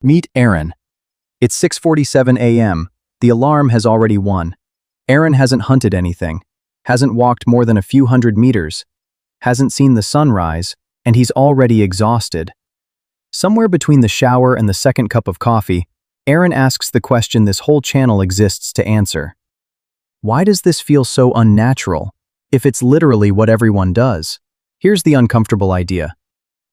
Meet Aran. It's 6:47 a.m. The alarm has already won. Aran hasn't hunted anything, hasn't walked more than a few hundred meters, hasn't seen the sunrise, and he's already exhausted. Somewhere between the shower and the second cup of coffee, Aran asks the question this whole channel exists to answer. Why does this feel so unnatural, if it's literally what everyone does? Here's the uncomfortable idea.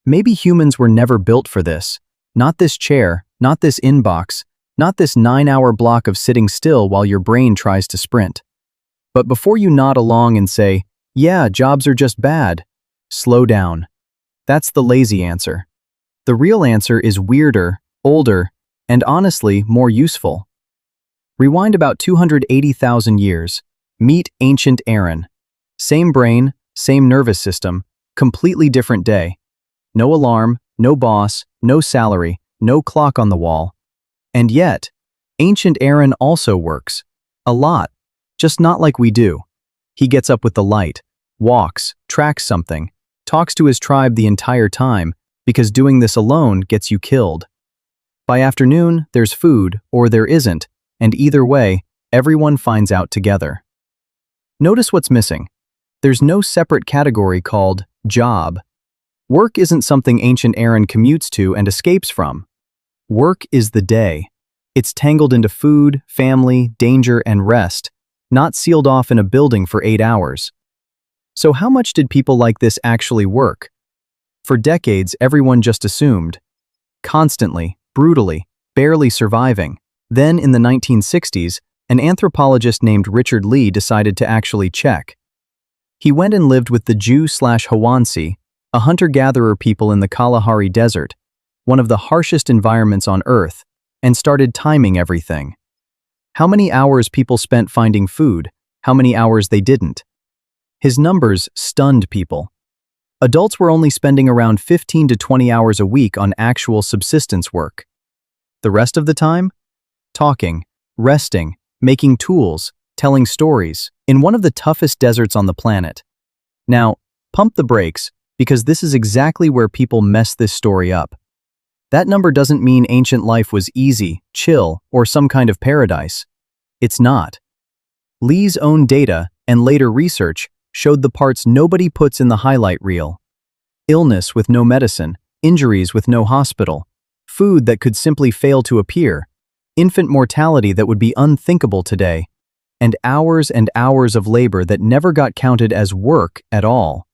Maybe humans were never built for this. Not this chair, not this inbox, not this 9-hour block of sitting still while your brain tries to sprint. But before you nod along and say, yeah, jobs are just bad, slow down. That's the lazy answer. The real answer is weirder, older, and honestly, more useful. Rewind about 280,000 years. Meet ancient Aran. Same brain, same nervous system, completely different day. No alarm, no boss, no salary, no clock on the wall. And yet, ancient Aran also works. A lot. Just not like we do. He gets up with the light, walks, tracks something, talks to his tribe the entire time, because doing this alone gets you killed. By afternoon, there's food, or there isn't, and either way, everyone finds out together. Notice what's missing. There's no separate category called job. Work isn't something ancient Aran commutes to and escapes from. Work is the day. It's tangled into food, family, danger, and rest, not sealed off in a building for 8 hours. So how much did people like this actually work? For decades, everyone just assumed. Constantly, brutally, barely surviving. Then, in the 1960s, an anthropologist named Richard Lee decided to actually check. He went and lived with the Jew/Hoansi, a hunter-gatherer people in the Kalahari Desert, one of the harshest environments on Earth, and started timing everything. How many hours people spent finding food, how many hours they didn't. His numbers stunned people. Adults were only spending around 15 to 20 hours a week on actual subsistence work. The rest of the time? Talking, resting, making tools, telling stories, in one of the toughest deserts on the planet. Now, pump the brakes, because this is exactly where people mess this story up. That number doesn't mean ancient life was easy, chill, or some kind of paradise. It's not. Lee's own data and later research showed the parts nobody puts in the highlight reel. Illness with no medicine, injuries with no hospital, food that could simply fail to appear, infant mortality that would be unthinkable today, and hours of labor that never got counted as work at all.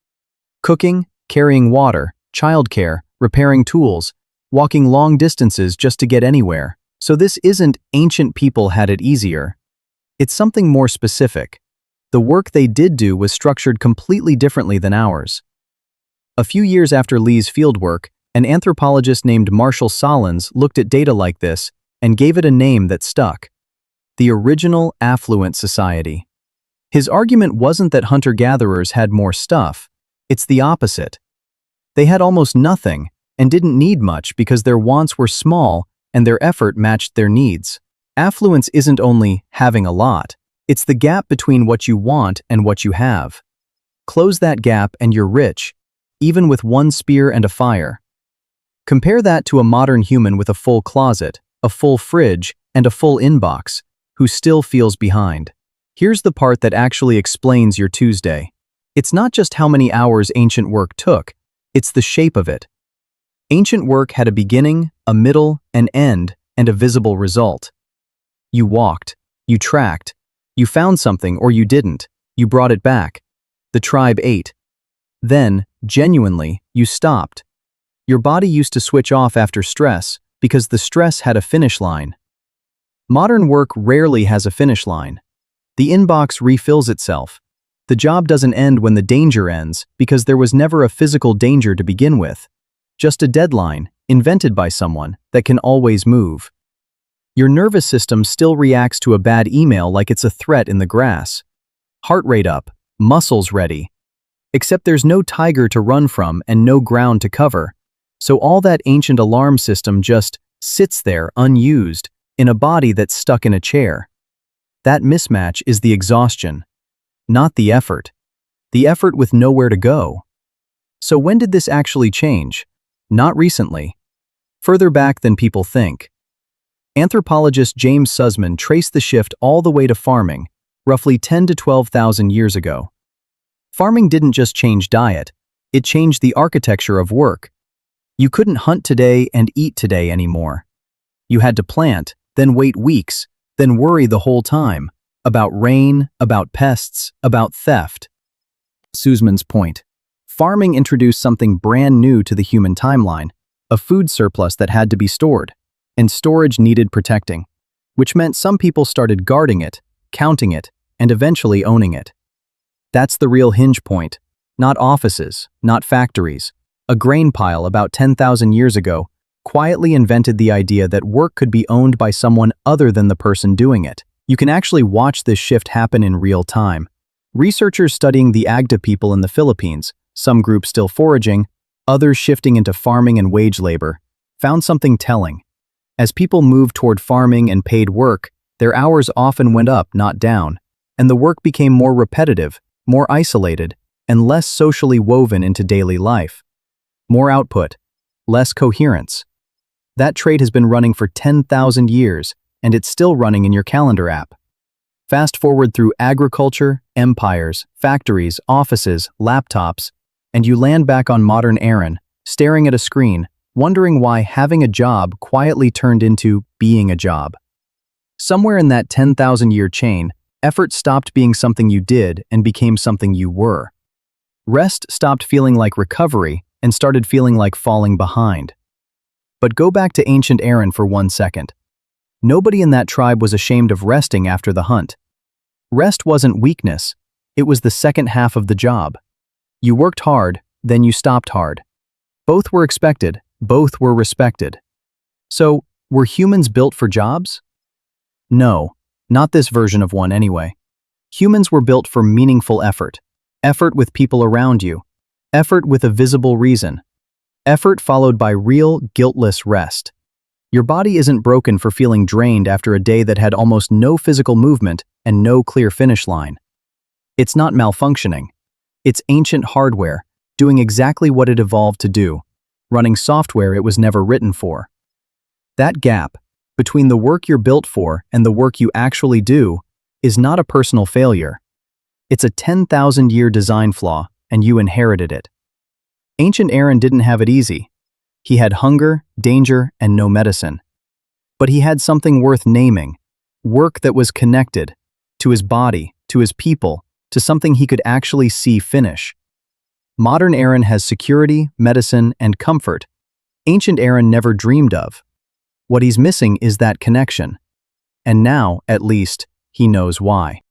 Cooking, carrying water, childcare, repairing tools, walking long distances just to get anywhere. So this isn't ancient people had it easier. It's something more specific. The work they did do was structured completely differently than ours. A few years after Lee's fieldwork, an anthropologist named Sahlins looked at data like this and gave it a name that stuck: the original Affluent Society. His argument wasn't that hunter-gatherers had more stuff. It's the opposite. They had almost nothing and didn't need much because their wants were small and their effort matched their needs. Affluence isn't only having a lot. It's the gap between what you want and what you have. Close that gap and you're rich, even with one spear and a fire. Compare that to a modern human with a full closet, a full fridge, and a full inbox, who still feels behind. Here's the part that actually explains your Tuesday. It's not just how many hours ancient work took, it's the shape of it. Ancient work had a beginning, a middle, an end, and a visible result. You walked, you tracked, you found something or you didn't, you brought it back. The tribe ate. Then, genuinely, you stopped. Your body used to switch off after stress because the stress had a finish line. Modern work rarely has a finish line. The inbox refills itself. The job doesn't end when the danger ends because there was never a physical danger to begin with. Just a deadline, invented by someone, that can always move. Your nervous system still reacts to a bad email like it's a threat in the grass. Heart rate up, muscles ready. Except there's no tiger to run from and no ground to cover. So all that ancient alarm system just sits there unused, in a body that's stuck in a chair. That mismatch is the exhaustion, not the effort. The effort with nowhere to go. So when did this actually change? Not recently. further back than people think. Anthropologist James Suzman traced the shift all the way to farming, roughly 10 to 12,000 years ago. Farming didn't just change diet, it changed the architecture of work. You couldn't hunt today and eat today anymore. You had to plant, then wait weeks, then worry the whole time, about rain, about pests, about theft. Suzman's point. Farming introduced something brand new to the human timeline, a food surplus that had to be stored, and storage needed protecting, which meant some people started guarding it, counting it, and eventually owning it. That's the real hinge point. Not offices, not factories. A grain pile about 10,000 years ago quietly invented the idea that work could be owned by someone other than the person doing it. You can actually watch this shift happen in real time. Researchers studying the Agta people in the Philippines, some groups still foraging, others shifting into farming and wage labor, found something telling. As people moved toward farming and paid work, their hours often went up, not down, and the work became more repetitive, more isolated, and less socially woven into daily life. More output, less coherence. That trade has been running for 10,000 years, and it's still running in your calendar app. Fast forward through agriculture, empires, factories, offices, laptops, and you land back on modern Aran, staring at a screen, wondering why having a job quietly turned into being a job. Somewhere in that 10,000-year chain, effort stopped being something you did and became something you were. Rest stopped feeling like recovery and started feeling like falling behind. But go back to ancient Aran for 1 second. Nobody in that tribe was ashamed of resting after the hunt. Rest wasn't weakness, it was the second half of the job. You worked hard, then you stopped hard. Both were expected, both were respected. So, were humans built for jobs? No, not this version of one anyway. Humans were built for meaningful effort. Effort with people around you. Effort with a visible reason. Effort followed by real, guiltless rest. Your body isn't broken for feeling drained after a day that had almost no physical movement and no clear finish line. It's not malfunctioning. It's ancient hardware, doing exactly what it evolved to do, running software it was never written for. That gap, between the work you're built for and the work you actually do, is not a personal failure. It's a 10,000-year design flaw, and you inherited it. Ancient Aran didn't have it easy. He had hunger, danger, and no medicine. But he had something worth naming, work that was connected, to his body, to his people, to something he could actually see finish. Modern Aran has security, medicine, and comfort. Ancient Aran never dreamed of. What he's missing is that connection. And now, at least, he knows why.